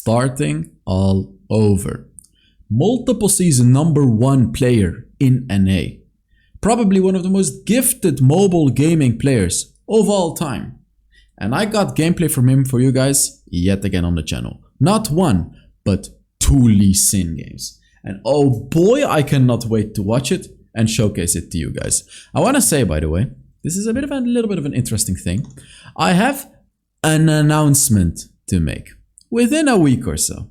starting all over. Multiple season #1 player in NA. Probably one of the most gifted mobile gaming players of all time. And I got gameplay from him for you guys yet again on the channel. Not one, but 2 Lee Sin games. And oh boy, I cannot wait to watch it and showcase it to you guys. I want to say, by the way, this is a little bit of an interesting thing. I have an announcement to make within a week or so.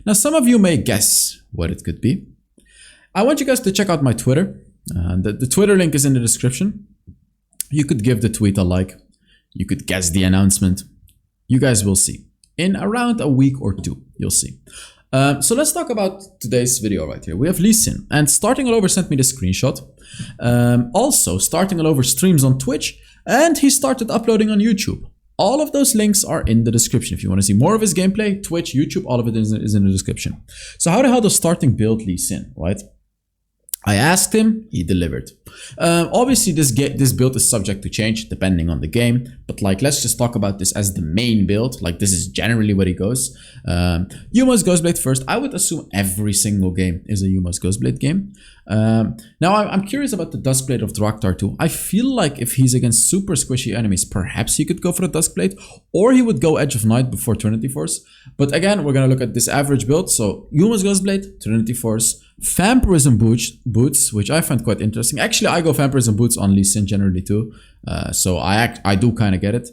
Now, some of you may guess what it could be. I want you guys to check out my Twitter. The Twitter link is in the description. You could give the tweet a like. You could guess the announcement. You guys will see. In around a week or 2, you'll see. So let's talk about today's video right here. We have Lee Sin, and StartingAllOver sent me the screenshot. Also, StartingAllOver streams on Twitch, and he started uploading on YouTube. All of those links are in the description. If you want to see more of his gameplay, Twitch, YouTube, all of it is in the description. So how the hell does starting build Lee Sin, right? I asked him, he delivered. Obviously, this build is subject to change depending on the game, but like, let's just talk about this as the main build. Like, this is generally where he goes. Yuma's Ghostblade first. I would assume every single game is a Yuma's Ghostblade game. Now, I'm curious about the Duskblade of Draktar too. I feel like if he's against super squishy enemies, perhaps he could go for the Duskblade, or he would go Edge of Night before Trinity Force. But again, we're going to look at this average build. So, Yuma's Ghostblade, Trinity Force, Vampirism boots, which I find quite interesting. Actually, I go Vampirism boots on Lee Sin generally too. So I do kind of get it.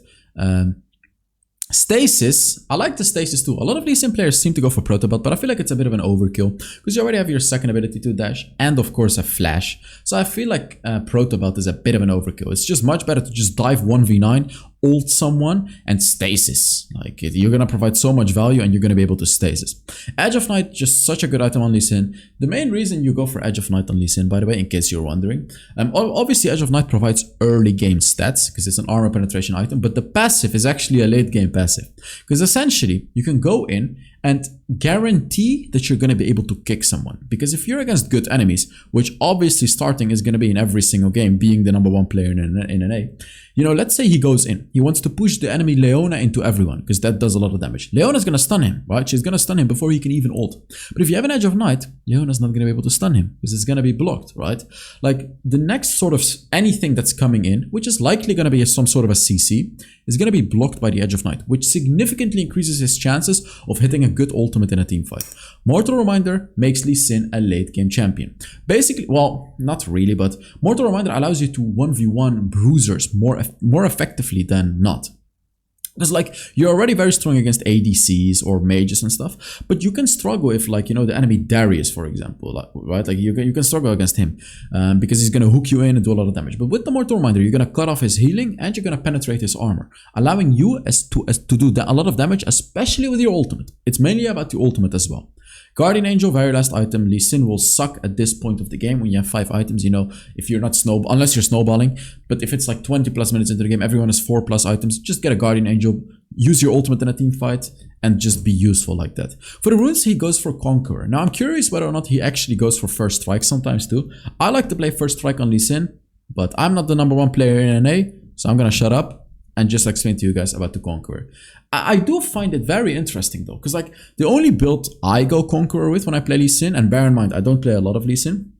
Stasis, I like the Stasis too. A lot of Lee Sin players seem to go for Protobot, but I feel like it's a bit of an overkill because you already have your second ability to dash and of course a flash. So I feel like Protobot is a bit of an overkill. It's just much better to just dive 1v9, ult someone and stasis. Like, you're gonna provide so much value and you're gonna be able to stasis. Edge of Night, just such a good item on Lee Sin. The main reason you go for Edge of Night on Lee Sin, by the way, in case you're wondering, obviously Edge of Night provides early game stats because it's an armor penetration item, but the passive is actually a late game passive because essentially you can go in and guarantee that you're going to be able to kick someone. Because if you're against good enemies, which obviously starting is going to be in every single game, being the #1 player in NA, you know, let's say he goes in. He wants to push the enemy Leona into everyone, because that does a lot of damage. Leona's going to stun him, right? She's going to stun him before he can even ult. But if you have an Edge of Night, Leona's not going to be able to stun him, because it's going to be blocked, right? Like, the next sort of anything that's coming in, which is likely going to be some sort of a CC, is going to be blocked by the Edge of Night, which significantly increases his chances of hitting a good ultimate in a team fight. Mortal Reminder makes Lee Sin a late game champion. Basically, well, not really, but Mortal Reminder allows you to 1v1 bruisers more effectively than not. Because, like, you're already very strong against ADCs or mages and stuff, but you can struggle if, like, you know, the enemy Darius, for example, like, right? Like, you can struggle against him because he's going to hook you in and do a lot of damage. But with the Mortal Reminder, you're going to cut off his healing and you're going to penetrate his armor, allowing you to do a lot of damage, especially with your ultimate. It's mainly about the ultimate as well. Guardian Angel, very last item. Lee Sin will suck at this point of the game when you have 5 items, you know, if you're not unless you're snowballing. But if it's like 20 plus minutes into the game, everyone has 4 plus items, just get a Guardian Angel, use your ultimate in a team fight, and just be useful like that. For the runes, he goes for Conqueror. Now, I'm curious whether or not he actually goes for First Strike sometimes too. I like to play First Strike on Lee Sin, but I'm not the #1 player in NA, so I'm gonna shut up and just explain to you guys about the Conqueror. I do find it very interesting though, because like the only build I go Conqueror with when I play Lee Sin, and bear in mind I don't play a lot of Lee Sin,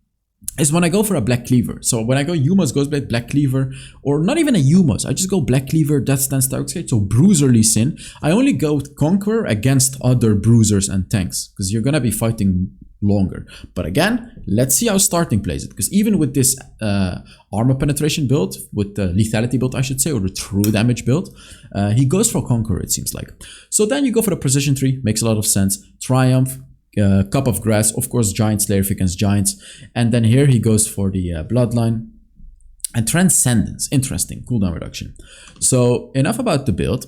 is when I go for a Black Cleaver. So when I go Yuma's Ghostblade, Black Cleaver, or not even a Yuma's, I just go Black Cleaver, Death Stance, Darkscape, so Bruiser Lee Sin. I only go Conqueror against other Bruisers and tanks, because you're gonna be fighting longer. But again, let's see how starting plays it, because even with this armor penetration build, with the lethality build I should say, or the true damage build, he goes for Conqueror, it seems like. So then you go for the Precision Tree, makes a lot of sense. Triumph, Cup of Grass, of course Giant Slayer if against Giants, and then here he goes for the Bloodline. And Transcendence, interesting, cooldown reduction. So enough about the build.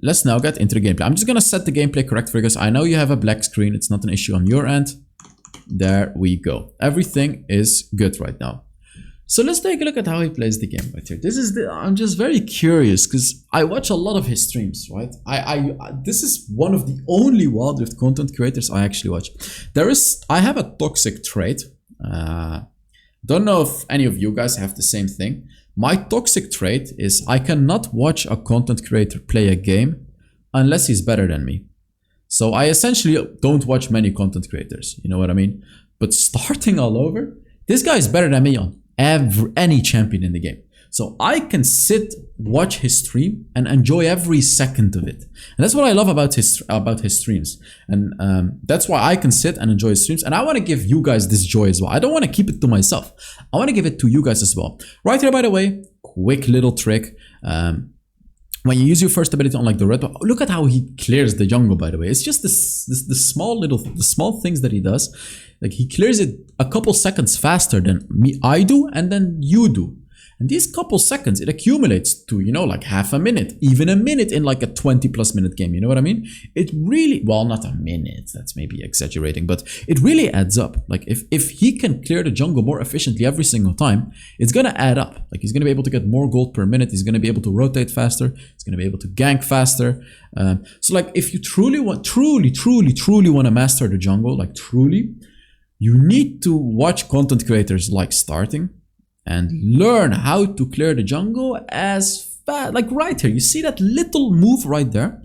Let's now get into the gameplay. I'm just gonna set the gameplay correct for you guys. I know you have a black screen, it's not an issue on your end. There we go. Everything is good right now. So let's take a look at how he plays the game right here. I'm just very curious because I watch a lot of his streams, right? This is one of the only Wild Rift content creators I actually watch. I have a toxic trait. Don't know if any of you guys have the same thing. My toxic trait is I cannot watch a content creator play a game unless he's better than me. So I essentially don't watch many content creators, you know what I mean? But starting all over, this guy is better than me on any champion in the game. So I can sit, watch his stream, and enjoy every second of it. And that's what I love about his streams. And that's why I can sit and enjoy his streams. And I want to give you guys this joy as well. I don't want to keep it to myself. I want to give it to you guys as well. Right here, by the way, quick little trick. When you use your first ability on like the red buff, look at how he clears the jungle, by the way. It's just the small things that he does. Like he clears it a couple seconds faster than I do and then you do. And these couple seconds, it accumulates to, you know, like half a minute, even a minute in like a 20+ minute game. You know what I mean? It really, well, not a minute, that's maybe exaggerating, but it really adds up. Like if he can clear the jungle more efficiently every single time, it's going to add up. Like he's going to be able to get more gold per minute. He's going to be able to rotate faster. He's going to be able to gank faster. So like if you truly want to master the jungle, like truly, you need to watch content creators like Starting and learn how to clear the jungle as fast. Like right here, you see that little move right there?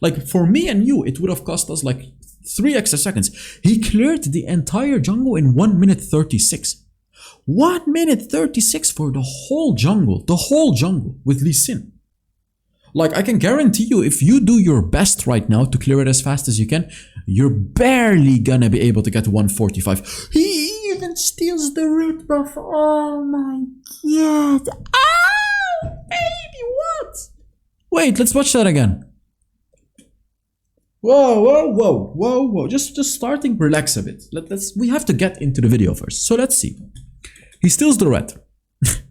Like for me and you, it would have cost us like 3 extra seconds. He cleared the entire jungle in 1 minute 36. 1 minute 36 for the whole jungle with Lee Sin. Like I can guarantee you, if you do your best right now to clear it as fast as you can, you're barely gonna be able to get 145. He even steals the root buff. Oh my god. Ah, baby, what? Wait, let's watch that again. Whoa. Just Starting, relax a bit. We have to get into the video first. So let's see. He steals the red.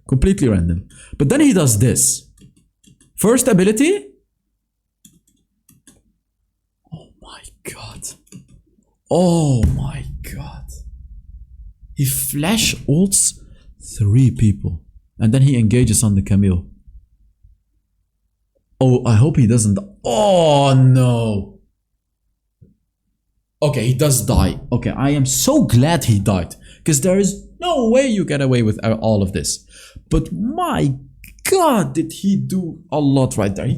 Completely random. But then he does this. First ability. Oh my god. Oh my god. He flash ults 3 people. And then he engages on the Camille. Oh, I hope he doesn't. Oh no. Okay, he does die. Okay, I am so glad he died. Because there is no way you get away with all of this. But my god, did he do a lot right there.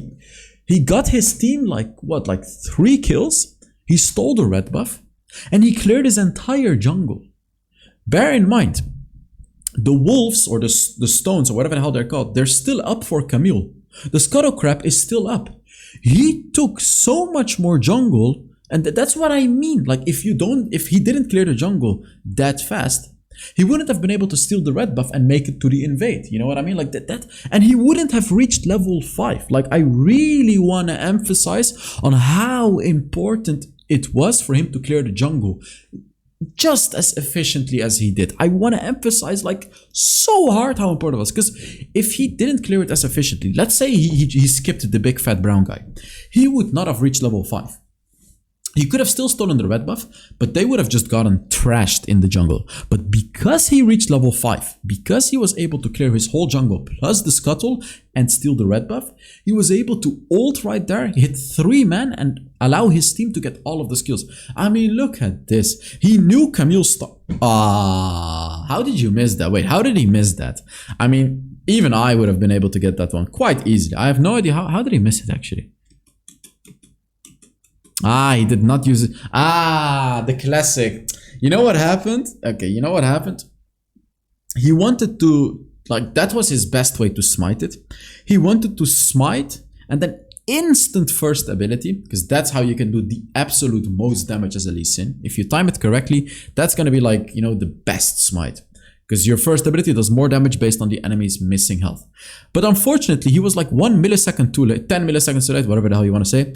He got his team like, what, like 3 kills? He stole the red buff. And he cleared his entire jungle. Bear in mind, the wolves or the stones or whatever the hell they're called, they're still up for Camille. The scuttle crab is still up. He took so much more jungle, and that's what I mean. Like if he didn't clear the jungle that fast, he wouldn't have been able to steal the red buff and make it to the invade. You know what I mean? Like that, and he wouldn't have reached level 5. Like I really want to emphasize on how important it was for him to clear the jungle just as efficiently as he did. I want to emphasize like so hard how important it was, because if he didn't clear it as efficiently, let's say he skipped the big fat brown guy, he would not have reached level 5. He could have still stolen the red buff, but they would have just gotten trashed in the jungle. But because he reached level 5, because he was able to clear his whole jungle plus the scuttle and steal the red buff, he was able to ult right there, hit 3 men and allow his team to get all of the skills. I mean, look at this. He knew Camille stop. How did you miss that? Wait, how did he miss that? I mean, even I would have been able to get that one quite easily. I have no idea how did he miss it actually. He did not use it. The classic. You know what happened? Okay, you know what happened? He wanted to, like, that was his best way to smite it. He wanted to smite and then instant first ability, because that's how you can do the absolute most damage as a Lee Sin. If you time it correctly, that's going to be like, you know, the best smite. Because your first ability does more damage based on the enemy's missing health. But unfortunately, he was like 1 millisecond too late, 10 milliseconds too late, whatever the hell you want to say.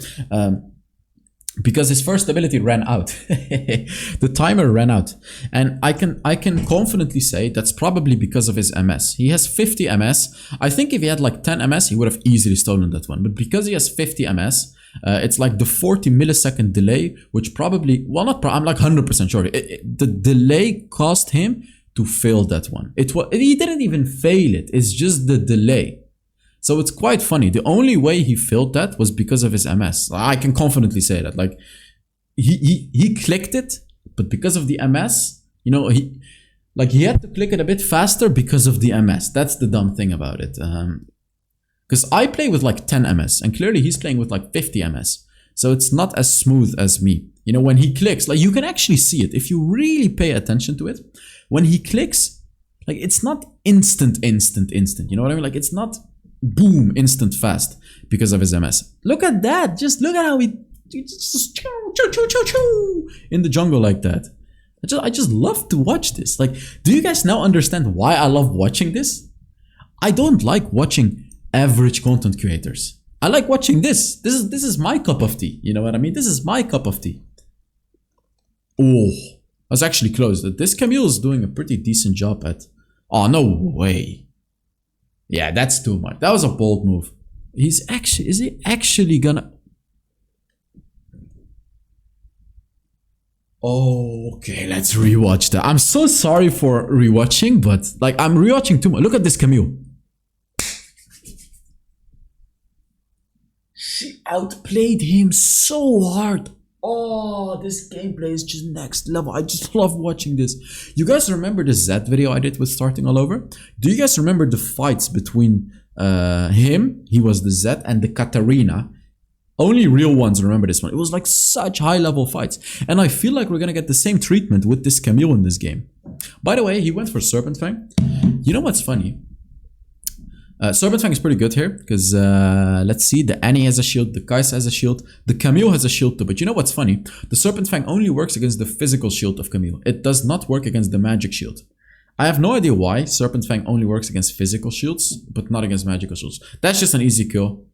Because his first ability ran out. The timer ran out. And I can confidently say that's probably because of his MS. He has 50 MS. I think if he had like 10 MS, he would have easily stolen that one. But because he has 50 MS, it's like the 40 millisecond delay, which probably, well, not I'm like 100% sure. The delay caused him to fail that one. He didn't even fail it. It's just the delay. So it's quite funny. The only way he failed that was because of his MS. I can confidently say that. Like he clicked it, but because of the MS, you know, he had to click it a bit faster because of the MS. That's the dumb thing about it. Because I play with like 10 MS, and clearly he's playing with like 50 MS. So it's not as smooth as me. You know, when he clicks, like you can actually see it if you really pay attention to it. When he clicks, like it's not instant. You know what I mean? Like it's not boom, instant fast because of his MS. Look at that. Just look at how he just in the jungle like that. I just love to watch this. Like, do you guys now understand why I love watching this? I don't like watching average content creators. I like watching this. This is my cup of tea. You know what I mean? This is my cup of tea. Oh, I was actually close. This Camille is doing a pretty decent job at... Oh, no way. Yeah, that's too much. That was a bold move. Is he actually gonna... Oh, okay, let's rewatch that. I'm so sorry for rewatching, but like I'm rewatching too much. Look at this Camille. She outplayed him so hard. Oh, this gameplay is just next level. I just love watching this. You guys remember the Z video I did with Starting All Over? Do you guys remember the fights between him, he was the Z, and the Katarina? Only real ones remember this one. It was like such high level fights. And I feel like we're gonna get the same treatment with this Camille in this game. By the way, he went for Serpent Fang. You know what's funny? Serpent Fang is pretty good here because let's see, the Annie has a shield, the Kai'Sa has a shield, the Camille has a shield too. But you know what's funny? The Serpent Fang only works against the physical shield of Camille. It does not work against the magic shield. I have no idea why Serpent Fang only works against physical shields, but not against magical shields. That's just an easy kill.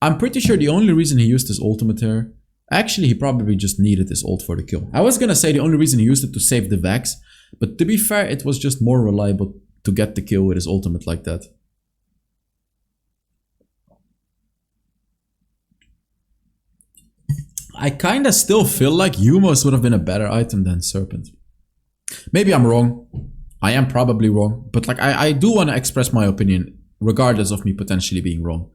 I'm pretty sure the only reason he used his ultimate here, actually he probably just needed his ult for the kill. I was gonna say the only reason he used it to save the Vax, but to be fair, it was just more reliable to get the kill with his ultimate like that. I kinda still feel like Humos would have been a better item than Serpent. Maybe I'm wrong. I am probably wrong, but like I do want to express my opinion regardless of me potentially being wrong.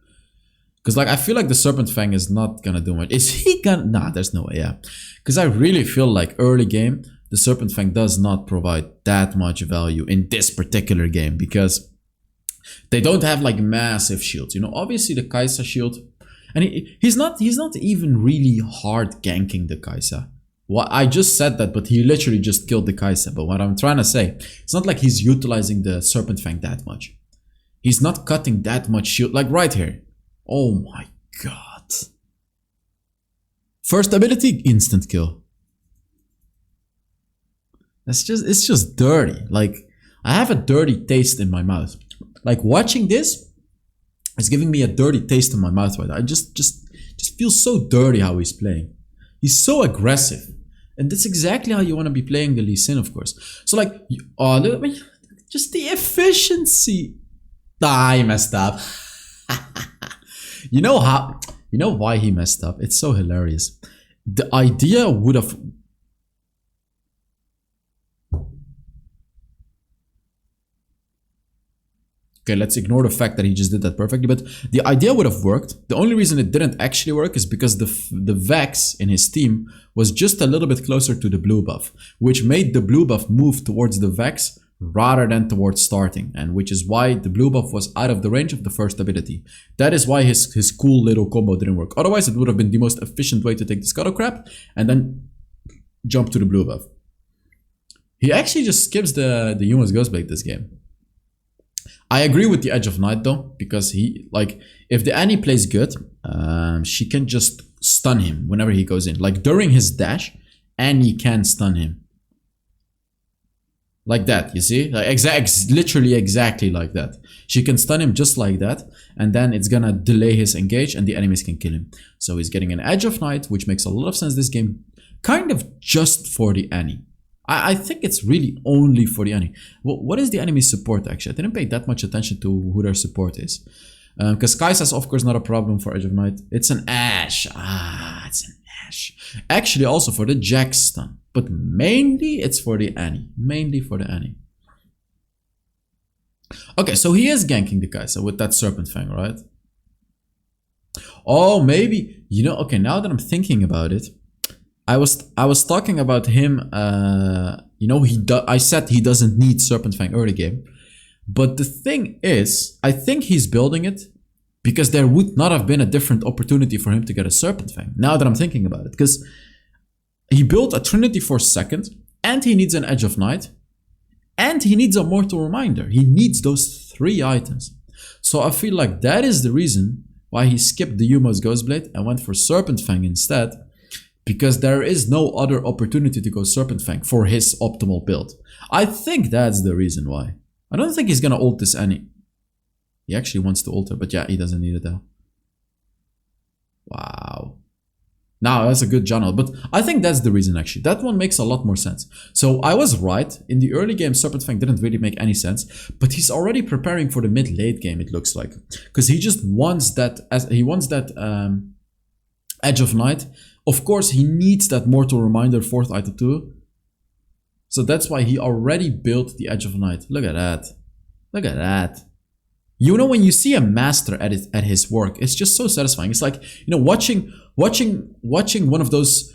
Because like I feel like the Serpent Fang is not gonna do much. Is he gonna... Nah, there's no way, yeah. Because I really feel like early game, the Serpent Fang does not provide that much value in this particular game. Because they don't have like massive shields. You know, obviously the Kai'Sa shield... And he's not even really hard ganking the Kai'Sa. Well, I just said that, but he literally just killed the Kai'Sa. But what I'm trying to say, it's not like he's utilizing the Serpent Fang that much. He's not cutting that much shield. Like right here. Oh my god. First ability, instant kill. It's just dirty. Like, I have a dirty taste in my mouth. Like, watching this is giving me a dirty taste in my mouth right now. I just feel so dirty how he's playing. He's so aggressive. And that's exactly how you want to be playing the Lee Sin, of course. So like, oh, look at me. Just the efficiency. Ah, he messed up. You know why he messed up? It's so hilarious. The idea would have... Okay, let's ignore the fact that he just did that perfectly, but the idea would have worked. The only reason it didn't actually work is because the Vax in his team was just a little bit closer to the blue buff, which made the blue buff move towards the Vax rather than towards starting, and which is why the blue buff was out of the range of the first ability. That is why his cool little combo didn't work. Otherwise, it would have been the most efficient way to take the Scuttle Crab and then jump to the blue buff. He actually just skips the Human's Ghostblade this game. I agree with the Edge of Night though, because he, like, if the Annie plays good, she can just stun him whenever he goes in. Like during his dash, Annie can stun him. Like that, you see? Like literally exactly like that. She can stun him just like that, and then it's gonna delay his engage and the enemies can kill him. So he's getting an Edge of Night, which makes a lot of sense this game, kind of just for the Annie. I think it's really only for the Annie. What is the enemy support actually? I didn't pay that much attention to who their support is. Because Kai'Sa is of course not a problem for Edge of Night. It's an Ashe. Ah, it's an Ashe. Actually also for the Jax stun. But mainly it's for the Annie. Mainly for the Annie. Okay, so he is ganking the Kai'Sa with that Serpent Fang, right? Oh, maybe. You know, okay, now that I'm thinking about it, I was talking about him, you know, I said he doesn't need Serpent Fang early game. But the thing is, I think he's building it because there would not have been a different opportunity for him to get a Serpent Fang, now that I'm thinking about it. Because he built a Trinity Force second, and he needs an Edge of Night, and he needs a Mortal Reminder. He needs those 3 items. So I feel like that is the reason why he skipped the Yumo's Ghostblade and went for Serpent Fang instead, because there is no other opportunity to go Serpent Fang for his optimal build. I think that's the reason why. I don't think he's gonna ult this any. He actually wants to ult her, but yeah, he doesn't need it though. Wow. Now that's a good channel, but I think that's the reason actually. That one makes a lot more sense. So I was right. In the early game, Serpent Fang didn't really make any sense, but he's already preparing for the mid-late game, it looks like. Because he just wants that, Edge of Night. Of course, he needs that Mortal Reminder 4th item too. So that's why he already built the Edge of Night. Look at that. Look at that. You know, when you see a master at his work, it's just so satisfying. It's like, you know, watching one of those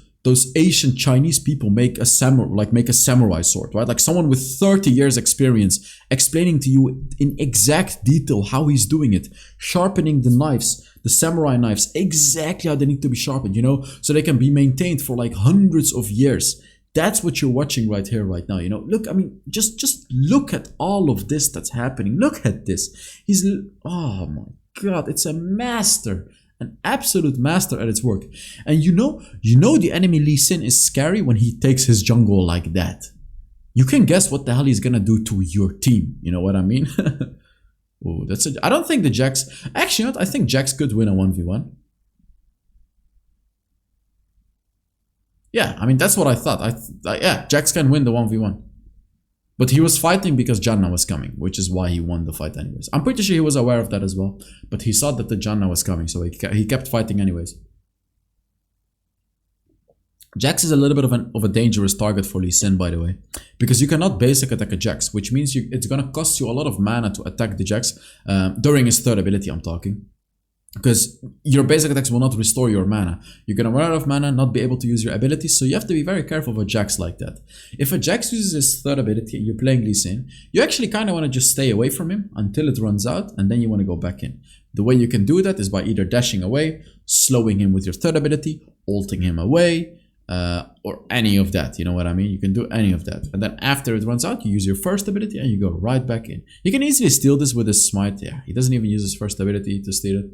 ancient Chinese people make a samurai sword, right? Like someone with 30 years experience explaining to you in exact detail how he's doing it, sharpening the knives, the samurai knives, exactly how they need to be sharpened, you know, so they can be maintained for like hundreds of years. That's what you're watching right here, right now, you know. Look, I mean, just look at all of this that's happening. Look at this. Oh my God, it's a master, an absolute master at its work. And you know the enemy Lee Sin is scary when he takes his jungle like that. You can guess what the hell he's gonna do to your team. You know what I mean? Oh, I don't think the Jax. Actually, not. I think Jax could win a 1v1. Yeah, I mean, that's what I thought. Yeah, Jax can win the 1v1. But he was fighting because Janna was coming, which is why he won the fight anyways. I'm pretty sure he was aware of that as well. But he saw that the Janna was coming, so he kept fighting anyways. Jax is a little bit of a dangerous target for Lee Sin, by the way. Because you cannot basic attack a Jax, which means it's going to cost you a lot of mana to attack the Jax. During his third ability, I'm talking. Because your basic attacks will not restore your mana. You're gonna run out of mana, not be able to use your abilities, so you have to be very careful of a Jax like that. If a Jax uses his third ability and you're playing Lee Sin, you actually kind of want to just stay away from him until it runs out, and then you want to go back in. The way you can do that is by either dashing away, slowing him with your third ability, ulting him away, or any of that, you know what I mean? You can do any of that. And then after it runs out, you use your first ability and you go right back in. You can easily steal this with his smite. Yeah, he doesn't even use his first ability to steal it.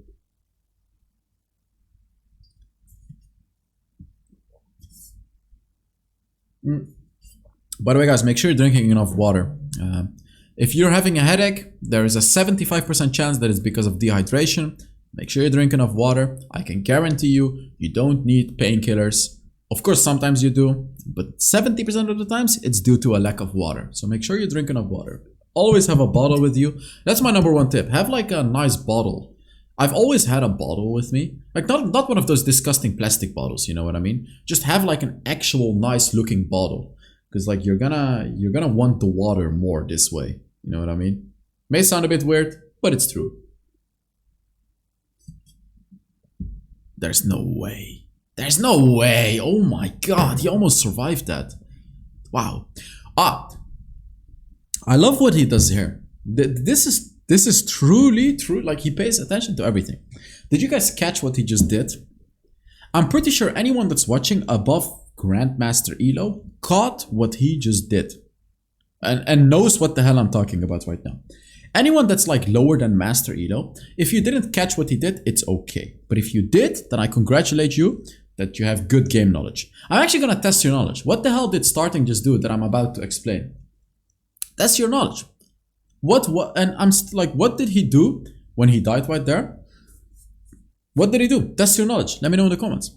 By the way, guys, make sure you're drinking enough water. If you're having a headache, there is a 75% chance that it's because of dehydration. Make sure you drink enough water. I can guarantee you, you don't need painkillers. Of course, sometimes you do, but 70% of the times, it's due to a lack of water. So make sure you drink enough water. Always have a bottle with you. That's my #1 tip. Have like a nice bottle. I've always had a bottle with me. Like not one of those disgusting plastic bottles, you know what I mean? Just have like an actual nice looking bottle. Because like you're gonna want the water more this way. You know what I mean? May sound a bit weird, but it's true. There's no way. There's no way. Oh my God, he almost survived that. Wow. I love what he does here. This is truly true. Like he pays attention to everything. Did you guys catch what he just did? I'm pretty sure anyone that's watching above Grandmaster Elo caught what he just did. And knows what the hell I'm talking about right now. Anyone that's like lower than Master Elo, if you didn't catch what he did, it's okay. But if you did, then I congratulate you that you have good game knowledge. I'm actually gonna test your knowledge. What the hell did Starting just do that I'm about to explain? That's your knowledge. What did he do when he died right there? What did he do? Test your knowledge. Let me know in the comments.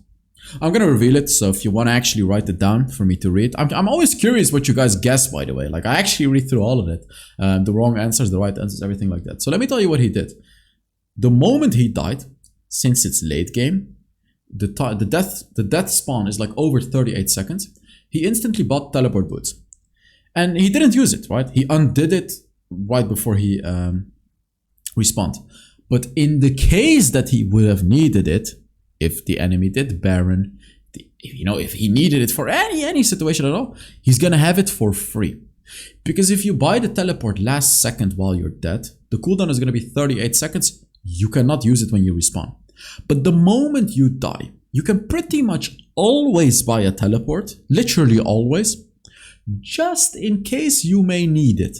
I'm gonna reveal it, so if you want to actually write it down for me to read. I'm always curious what you guys guess, by the way. Like I actually read through all of it. The wrong answers, the right answers, everything like that. So let me tell you what he did. The moment he died, since it's late game, the death spawn is like over 38 seconds. He instantly bought teleport boots. And he didn't use it, right? He undid it right before he respawned. But in the case that he would have needed it, if the enemy did Baron, if he needed it for any situation at all, he's gonna have it for free. Because if you buy the teleport last second while you're dead, the cooldown is gonna be 38 seconds you cannot use it when you respawn. But the moment you die, you can pretty much always buy a teleport, literally always, just in case you may need it.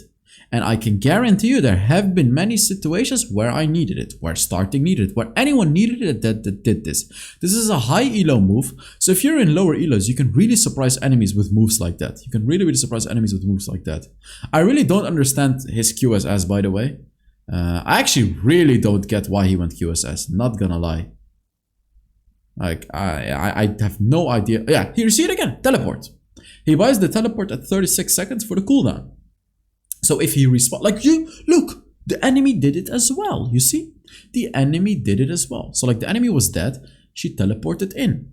And I can guarantee you there have been many situations where I needed it, where Starting needed it, where anyone needed it that did this. This is a high elo move, so if you're in lower elos, you can really surprise enemies with moves like that. You can really surprise enemies with moves like that. I really don't understand his QSS, by the way. I actually really don't get why he went QSS, not gonna lie. Like, I have no idea. Yeah, here you see it again, teleport. He buys the teleport at 36 seconds for the cooldown. So if he respawns, like you, look, the enemy did it as well, you see? The enemy did it as well. So like the enemy was dead, she teleported in.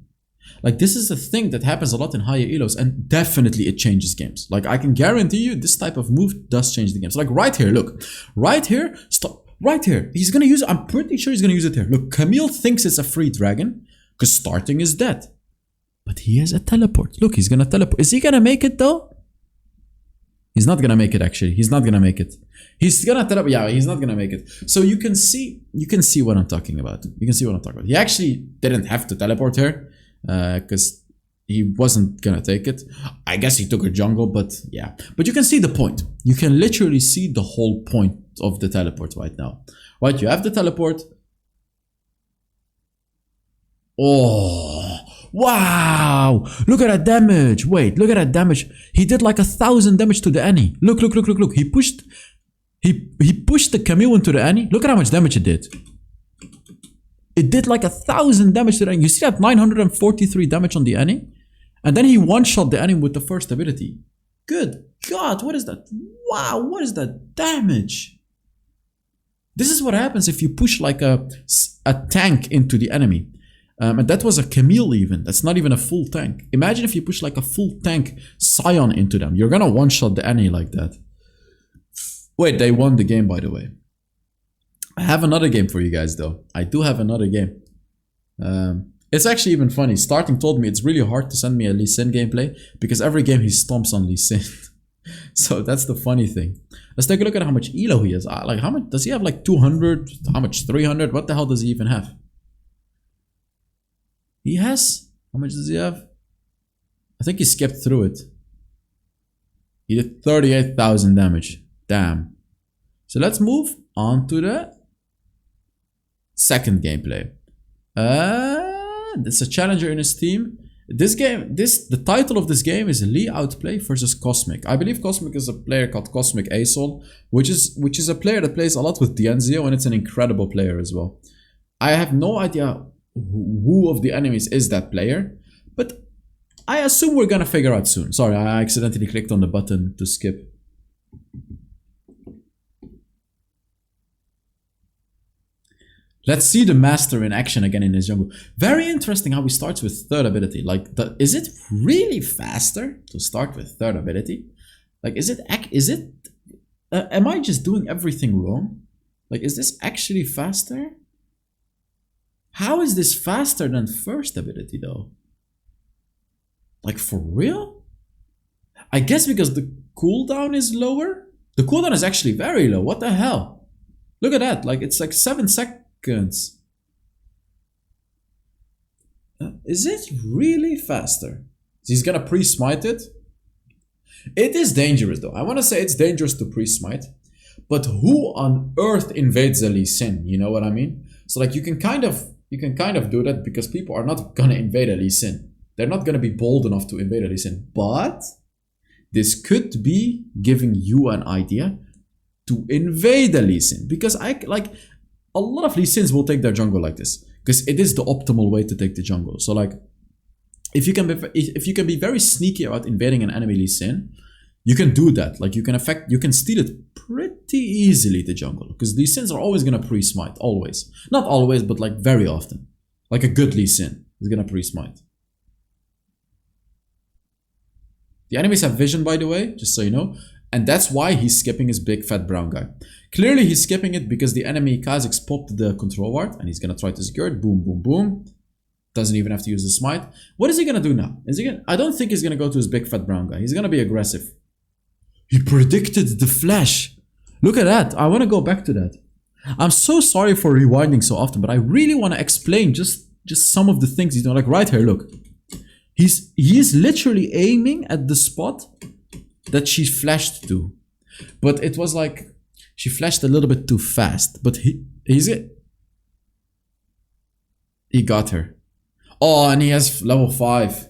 Like this is a thing that happens a lot in higher elos, and definitely it changes games. Like I can guarantee you this type of move does change the game. So like right here, look, right here, stop, right here. He's gonna use it, I'm pretty sure he's gonna use it here. Look, Camille thinks it's a free dragon because Starting is dead. But he has a teleport. Look, he's gonna teleport. Is he gonna make it though? He's not gonna make it actually. He's not gonna make it. He's gonna teleport. Yeah, he's not gonna make it. So you can see what I'm talking about. You can see what I'm talking about. He actually didn't have to teleport here because he wasn't gonna take it. I guess he took a jungle, but yeah. But you can see the point. You can literally see the whole point of the teleport right now. Right, you have the teleport. Oh. Wow! Look at that damage. Wait, look at that damage. He did like 1,000 damage to the Annie. Look. He pushed the Camille into the Annie. Look at how much damage it did. It did like 1,000 damage to the Annie. You see that 943 damage on the Annie? And then he one-shot the Annie with the first ability. Good God, what is that? Wow, what is that damage? This is what happens if you push like a tank into the enemy. And that was a Camille even. That's not even a full tank. Imagine if you push like a full tank Scion into them. You're gonna one-shot the enemy like that. Wait, they won the game by the way. I have another game for you guys though. I do have another game. It's actually even funny. Starting told me it's really hard to send me a Lee Sin gameplay because every game he stomps on Lee Sin. So that's the funny thing. Let's take a look at how much elo he has. Like how much does he have? Like 200? How much? 300? What the hell does he even have? He has, how much does he have? I think he skipped through it. He did 38,000 damage. Damn. So let's move on to the second gameplay. It's a challenger in his team. The title of this game is Lee Outplay versus Cosmic. I believe Cosmic is a player called Cosmic Asol, which is a player that plays a lot with Dienzio, and it's an incredible player as well. I have no idea who of the enemies is that player, but I assume we're gonna figure out soon. Sorry, I accidentally clicked on the button to skip. Let's see the master in action again in his jungle. Very interesting how he starts with third ability. Like, is it really faster to start with third ability? Like, am I just doing everything wrong? Like, is this actually faster? How is this faster than first ability though? Like for real? I guess because the cooldown is lower? The cooldown is actually very low. What the hell? Look at that. Like it's like 7 seconds. Is it really faster? He's gonna pre-smite it? It is dangerous though. I want to say it's dangerous to pre-smite. But who on earth invades a Lee Sin? You know what I mean? So like you can kind of do that because people are not gonna invade a Lee Sin. They're not gonna be bold enough to invade a Lee Sin. But this could be giving you an idea to invade a Lee Sin. Because a lot of Lee Sins will take their jungle like this. Because it is the optimal way to take the jungle. So like if you can be very sneaky about invading an enemy Lee Sin, you can do that. Like you can steal it pretty easily, the jungle. Because Lee Sins are always gonna pre-smite. Always. Not always, but like very often. Like a good Lee Sin is gonna pre-smite. The enemies have vision, by the way, just so you know. And that's why he's skipping his big fat brown guy. Clearly he's skipping it because the enemy Kha'Zix popped the control ward. And he's gonna try to secure it. Boom, boom, boom. Doesn't even have to use the smite. What is he gonna do now? I don't think he's gonna go to his big fat brown guy. He's gonna be aggressive. He predicted the flash. Look at that. I want to go back to that. I'm so sorry for rewinding so often, but I really want to explain just some of the things he's doing. Like right here, look. He's literally aiming at the spot that she flashed to. But it was like she flashed a little bit too fast. But he got her. Oh, and he has level 5.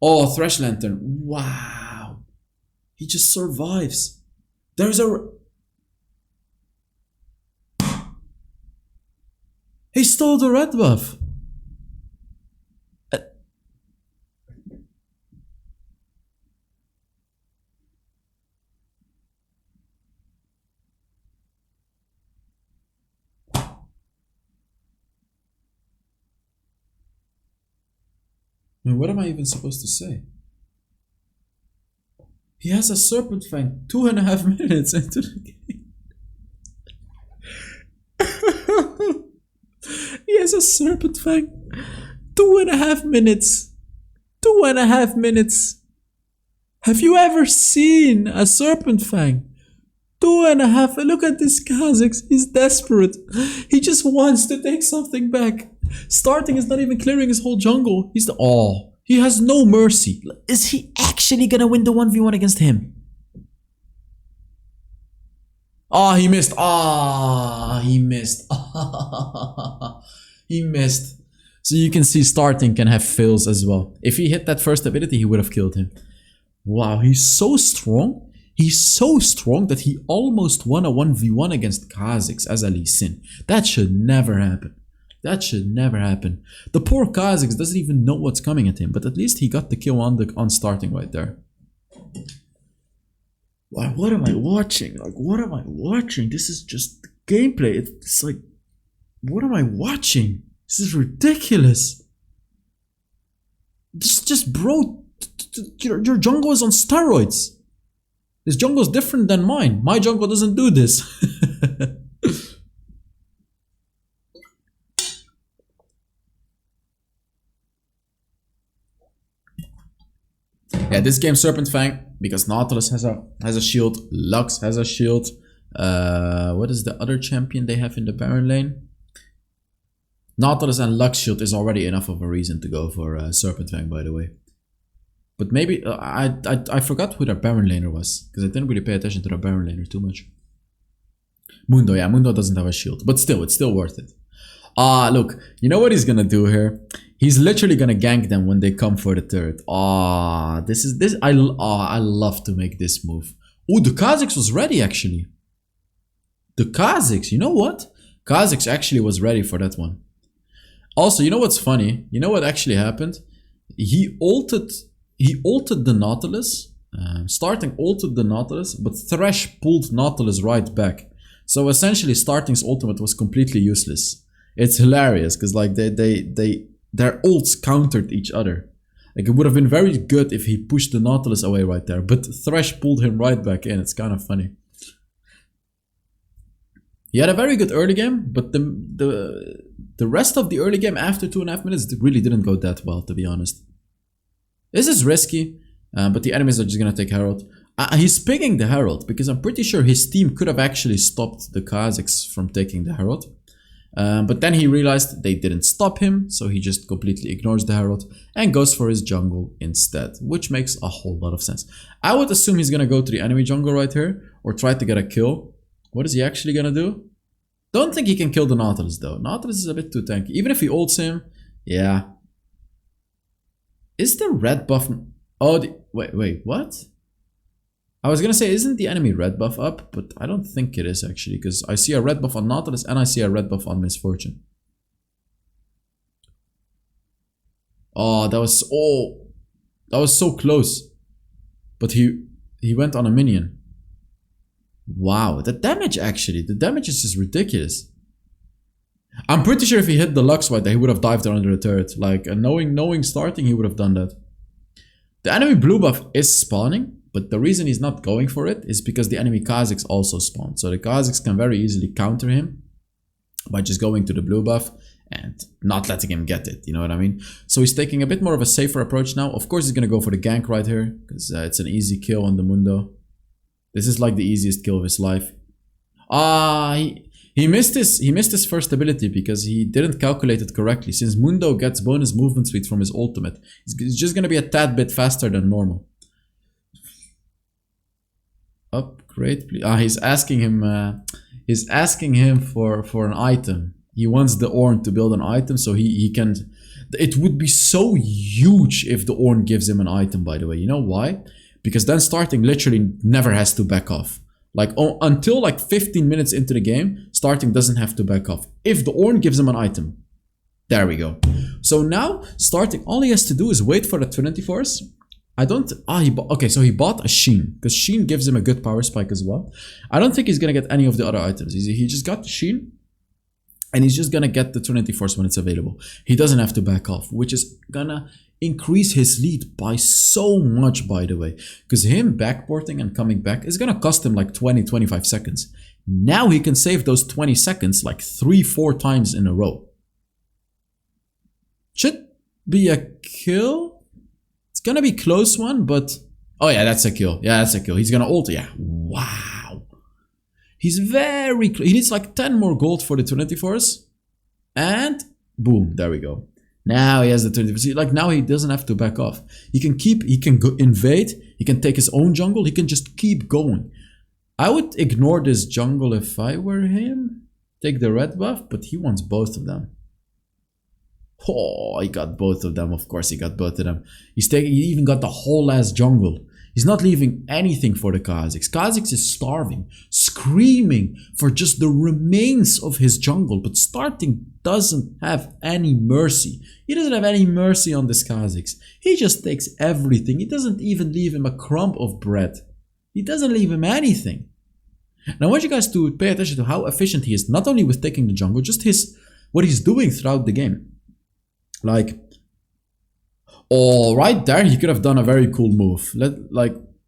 Oh, Thresh Lantern. Wow. He just survives. There's a... He stole the red buff. I mean, what am I even supposed to say? He has a Serpent Fang 2.5 minutes into the game. He has a Serpent Fang 2.5 minutes. 2.5 minutes. Have you ever seen a Serpent Fang? 2.5. Look at this Kha'Zix. He's desperate. He just wants to take something back. Starting is not even clearing his whole jungle. He's the... Oh, he has no mercy. Is he actually gonna win the 1v1 against him? Oh, he missed. Ah, he missed. He missed. So you can see Starting can have fails as well. If he hit that first ability, he would have killed him. Wow, he's so strong. He's so strong that he almost won a 1v1 against Kha'Zix as a Lee Sin. That should never happen. That should never happen. The poor Kha'Zix doesn't even know what's coming at him, but at least he got the kill on Starting right there. Wow, what am I watching? Like, what am I watching? This is just gameplay. It's like, what am I watching? This is ridiculous. This just, bro, your jungle is on steroids. This jungle is different than mine. My jungle doesn't do this. Yeah, this game Serpent Fang, because Nautilus has a shield, Lux has a shield. What is the other champion they have in the Baron lane? Nautilus and Lux shield is already enough of a reason to go for Serpent Fang, by the way. But maybe I forgot who their Baron laner was, because I didn't really pay attention to their Baron laner too much. Mundo, yeah, Mundo doesn't have a shield, but still, it's still worth it. Look, you know what he's gonna do here? He's literally gonna gank them when they come for the turret. I love to make this move. Oh, the Kha'Zix was ready actually. The Kha'Zix, you know what? Kha'Zix actually was ready for that one. Also, you know what's funny? You know what actually happened? He ulted the Nautilus. Starting ulted the Nautilus, but Thresh pulled Nautilus right back. So essentially, Starting's ultimate was completely useless. It's hilarious because like their ults countered each other. Like it would have been very good if he pushed the Nautilus away right there, but Thresh pulled him right back in. It's kind of funny. He had a very good early game, but the rest of the early game after 2.5 minutes really didn't go that well, to be honest. This is risky, but the enemies are just gonna take Herald. He's picking the Herald because I'm pretty sure his team could have actually stopped the Kha'Zix from taking the Herald. But then he realized they didn't stop him, so he just completely ignores the Herald and goes for his jungle instead, which makes a whole lot of sense. I would assume he's gonna go to the enemy jungle right here, or try to get a kill. What is he actually gonna do? Don't think he can kill the Nautilus though. Nautilus is a bit too tanky. Even if he ults him, yeah. Is the red buff... Oh, wait, what? I was gonna say, isn't the enemy red buff up? But I don't think it is actually, because I see a red buff on Nautilus and I see a red buff on Misfortune. Oh, that was so close. But he went on a minion. Wow, the damage actually, the damage is just ridiculous. I'm pretty sure if he hit the Lux right there, he would have dived under the turret. Like, knowing Starting, he would have done that. The enemy blue buff is spawning, but the reason he's not going for it is because the enemy Kha'Zix also spawned. So the Kha'Zix can very easily counter him by just going to the blue buff and not letting him get it, you know what I mean? So he's taking a bit more of a safer approach now. Of course, he's going to go for the gank right here, because it's an easy kill on the Mundo. This is like the easiest kill of his life. He missed his first ability because he didn't calculate it correctly. Since Mundo gets bonus movement speed from his ultimate, it's just gonna be a tad bit faster than normal. Upgrade, please. He's asking him. He's asking him for an item. He wants the Ornn to build an item so he can. It would be so huge if the Ornn gives him an item. By the way, you know why? Because then starting literally never has to back off. Like until like 15 minutes into the game, starting doesn't have to back off if the Ornn gives him an item. There we go. So now starting, all he has to do is wait for the Trinity Force. I don't. Okay, so he bought a Sheen because Sheen gives him a good power spike as well. I don't think he's gonna get any of the other items. He just got the Sheen, and he's just gonna get the Trinity Force when it's available. He doesn't have to back off, which is gonna increase his lead by so much, by the way, because him backporting and coming back is gonna cost him like 20-25 seconds. Now he can save those 20 seconds like 3-4 times in a row. Should be a kill. It's gonna be close one, but oh yeah, that's a kill. Yeah, that's a kill. He's gonna ult. Yeah, wow. He's very close. He needs like 10 more gold for the Trinity Force, and boom, there we go. Now he has the 20. See, like now he doesn't have to back off. He can go invade. He can take his own jungle. He can just keep going. I would ignore this jungle if I were him. Take the red buff, but he wants both of them. Oh, he got both of them. Of course, he got both of them. He even got the whole last jungle. He's not leaving anything for the Kha'Zix. Kha'Zix is starving, screaming for just the remains of his jungle. But starting doesn't have any mercy. He doesn't have any mercy on this Kha'Zix. He just takes everything. He doesn't even leave him a crumb of bread. He doesn't leave him anything. Now I want you guys to pay attention to how efficient he is. Not only with taking the jungle, just what he's doing throughout the game. Like, oh, right there, he could have done a very cool move.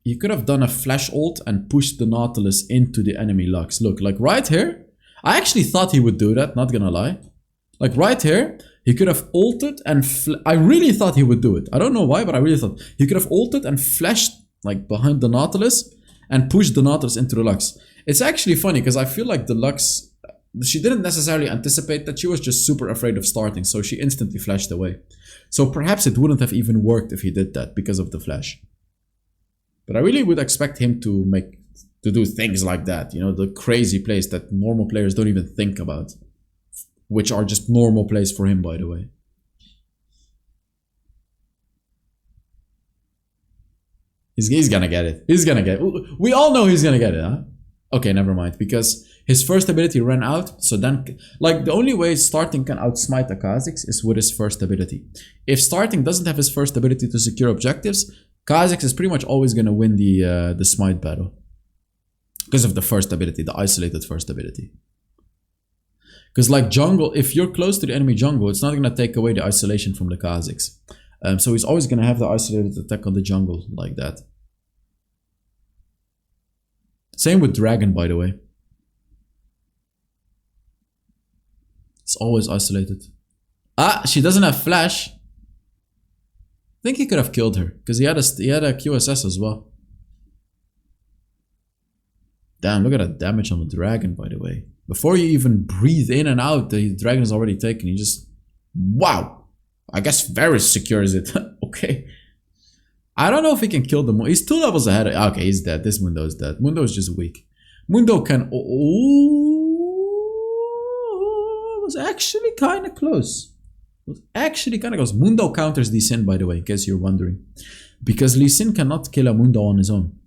He could have done a flash ult and pushed the Nautilus into the enemy Lux. Look, like right here, I actually thought he would do that, not gonna lie. Like right here, he could have ulted and I really thought he would do it. I don't know why, but I really thought he could have ulted and flashed like behind the Nautilus and pushed the Nautilus into the Lux. It's actually funny because I feel like the Lux, she didn't necessarily anticipate that. She was just super afraid of starting, so she instantly flashed away. So perhaps it wouldn't have even worked if he did that because of the flash. But I really would expect him to do things like that, you know, the crazy plays that normal players don't even think about, which are just normal plays for him, by the way. He's gonna get it. He's gonna get it. We all know he's gonna get it, huh? Okay, never mind, because his first ability ran out, so then, like, the only way starting can outsmite a Kha'Zix is with his first ability. If starting doesn't have his first ability to secure objectives, Kha'Zix is pretty much always gonna win the smite battle. Because of the first ability, the isolated first ability. Because like jungle, if you're close to the enemy jungle, it's not gonna take away the isolation from the Kha'Zix. So he's always gonna have the isolated attack on the jungle, like that. Same with Dragon, by the way. It's always isolated. Ah, she doesn't have flash. I think he could have killed her because he had a QSS as well. Damn, look at that damage on the dragon, by the way. Before you even breathe in and out, the dragon is already taken. You just, wow. I guess Varys secures it. Okay. I don't know if he can kill them. He's 2 levels ahead. Okay, he's dead. This Mundo is dead. Mundo is just weak. Mundo can... Oh, was actually kind of close. Was actually kind of close. Mundo counters Lee Sin, by the way, in case you're wondering. Because Lee Sin cannot kill a Mundo on his own.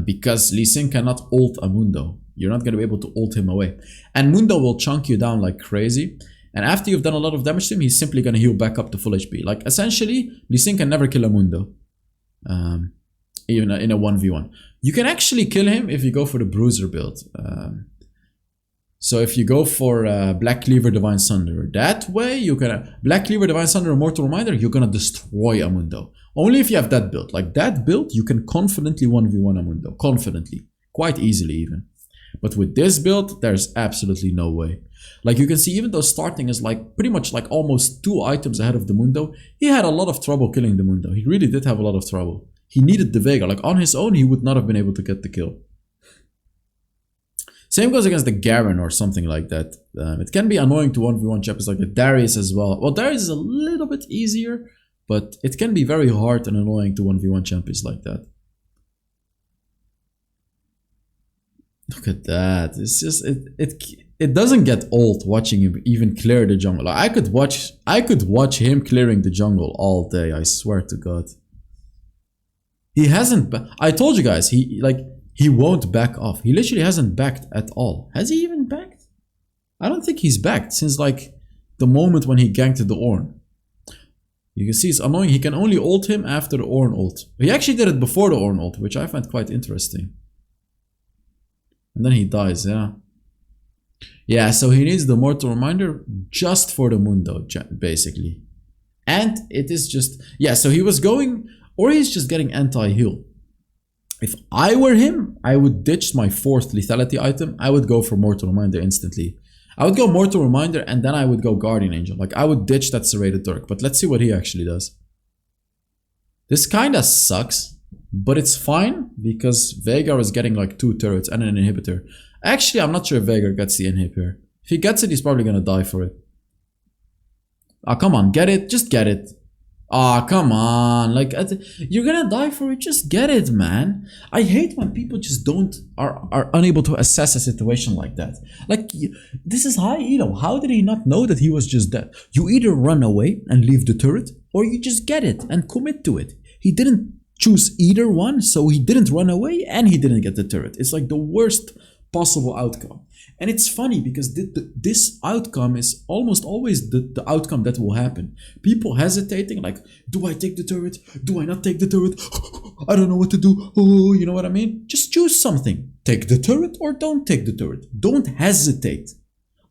Because Lee Sin cannot ult a Mundo. You're not going to be able to ult him away. And Mundo will chunk you down like crazy. And after you've done a lot of damage to him, he's simply going to heal back up to full HP. Like, essentially, Lee Sin can never kill a Mundo. Even in a 1v1. You can actually kill him if you go for the Bruiser build. So if you go for Black Cleaver Divine Sunder, that way you can... Black Cleaver Divine Sunder Mortal Reminder, you're going to destroy a Mundo. Only if you have that build. Like, that build, you can confidently 1v1 a Mundo. Confidently. Quite easily, even. But with this build, there's absolutely no way. Like, you can see, even though starting is like pretty much like almost 2 items ahead of the Mundo, he had a lot of trouble killing the Mundo. He really did have a lot of trouble. He needed the Vega. Like, on his own, he would not have been able to get the kill. Same goes against the Garen or something like that. It can be annoying to 1v1 champions like the Darius as well. Well, Darius is a little bit easier, but it can be very hard and annoying to 1v1 champions like that. Look at that. It's just it doesn't get old watching him even clear the jungle. Like, I could watch him clearing the jungle all day, I swear to God. He hasn't I told you guys, he won't back off. He literally hasn't backed at all. Has he even backed? I don't think he's backed since like the moment when he ganked the Ornn. You can see it's annoying. He can only ult him after the Ornn ult. He actually did it before the Ornn ult, which I find quite interesting. And then he dies, yeah. Yeah, so he needs the Mortal Reminder just for the Mundo, basically. And it is just, yeah, so he was going, or he's just getting anti-heal. If I were him, I would ditch my 4th lethality item. I would go for Mortal Reminder instantly. I would go Mortal Reminder and then I would go Guardian Angel. Like, I would ditch that Serrated Turk. But let's see what he actually does. This kinda sucks, but it's fine because Veigar is getting like 2 turrets and an inhibitor. Actually, I'm not sure if Veigar gets the inhib here. If he gets it, he's probably gonna die for it. Ah, come on, get it. Just get it. Ah, come on. Like, you're gonna die for it. Just get it, man. I hate when people just are unable to assess a situation like that. Like, this is high elo. How did he not know that he was just dead? You either run away and leave the turret, or you just get it and commit to it. He didn't choose either one, so he didn't run away and he didn't get the turret. It's like the worst possible outcome. And it's funny because this outcome is almost always the outcome that will happen. People hesitating, like, do I take the turret? Do I not take the turret? I don't know what to do. Oh, you know what I mean? Just choose something. Take the turret or don't take the turret. Don't hesitate.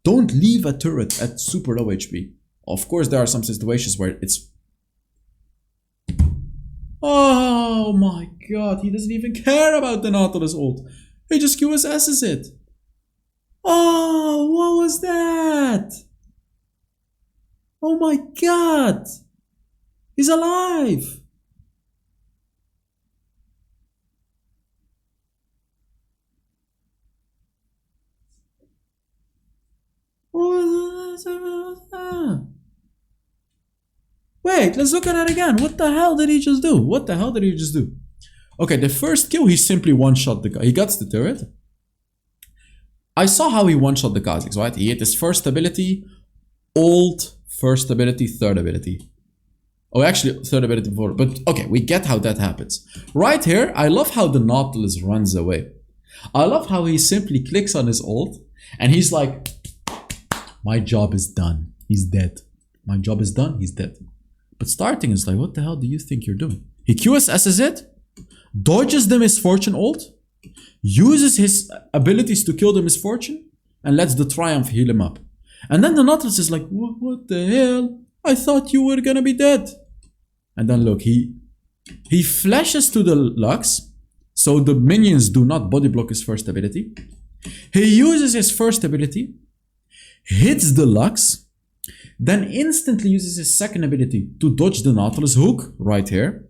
Don't leave a turret at super low HP. Of course, there are some situations where it's... Oh my god, he doesn't even care about the Nautilus ult. He just QSS's it. Oh, what was that? Oh my god. He's alive. Wait, let's look at that again. What the hell did he just do? What the hell did he just do? Okay, the first kill, he simply one-shot the guy. He gets the turret. I saw how he one-shot the Kha'Zix, right? He hit his first ability, ult, first ability, third ability. Oh, actually, third ability before. But okay, we get how that happens. Right here, I love how the Nautilus runs away. I love how he simply clicks on his ult and he's like, my job is done. He's dead. My job is done. He's dead. But starting is like, what the hell do you think you're doing? He QSS's it, dodges the Misfortune ult, uses his abilities to kill the Misfortune, and lets the Triumph heal him up. And then the Nautilus is like, what the hell? I thought you were gonna be dead. And then look, he flashes to the Lux, so the minions do not body block his first ability. He uses his first ability, hits the Lux, then instantly uses his second ability to dodge the Nautilus hook, right here.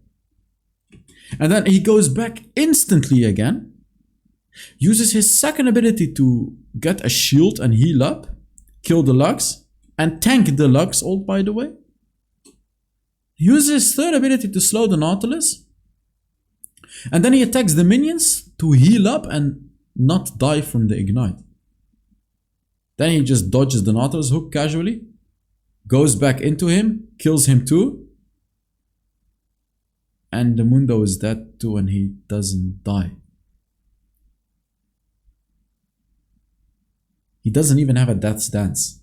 And then he goes back instantly again, uses his second ability to get a shield and heal up, kill the Lux, and tank the Lux ult, by the way. Uses his third ability to slow the Nautilus, and then he attacks the minions to heal up and not die from the ignite. Then he just dodges the Nautilus hook casually, goes back into him, kills him too, and the Mundo is dead too and he doesn't die. He doesn't even have a death stance.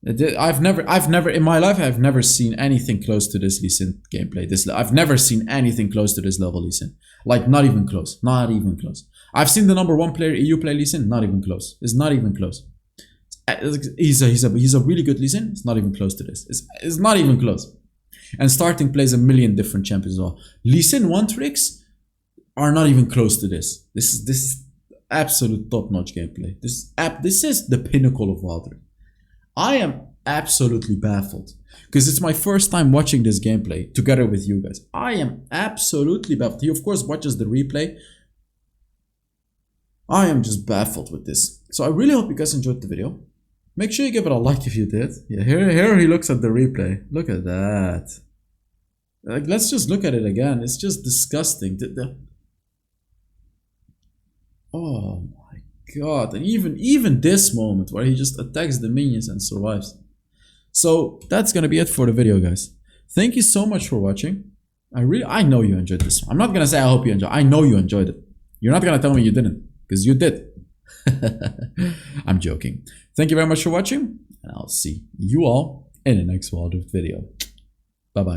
I've never in my life I've never seen anything close to this Lee Sin gameplay. I've never seen anything close to this level Lee Sin. Like, not even close. Not even close. I've seen the #1 player EU play Lee Sin. Not even close. It's not even close. He's a really good Lee Sin. It's not even close to this. It's not even close. And Starting plays a million different champions as well. Lee Sin 1-tricks are not even close to this. This is absolute top-notch gameplay. This is the pinnacle of Wilder. I am absolutely baffled because it's my first time watching this gameplay together with you guys. I am absolutely baffled. He of course watches the replay. I am just baffled with this. So I really hope you guys enjoyed the video. Make sure you give it a like if you did. Yeah, here he looks at the replay. Look at that. Like, let's just look at it again. It's just disgusting. Oh my god. And even this moment where he just attacks the minions and survives. So that's gonna be it for the video, guys. Thank you so much for watching. I know you enjoyed this. I'm not gonna say I hope you enjoyed. I know you enjoyed it. You're not gonna tell me you didn't, because you did. I'm joking. Thank you very much for watching, and I'll see you all in the next Wild Rift video. Bye bye.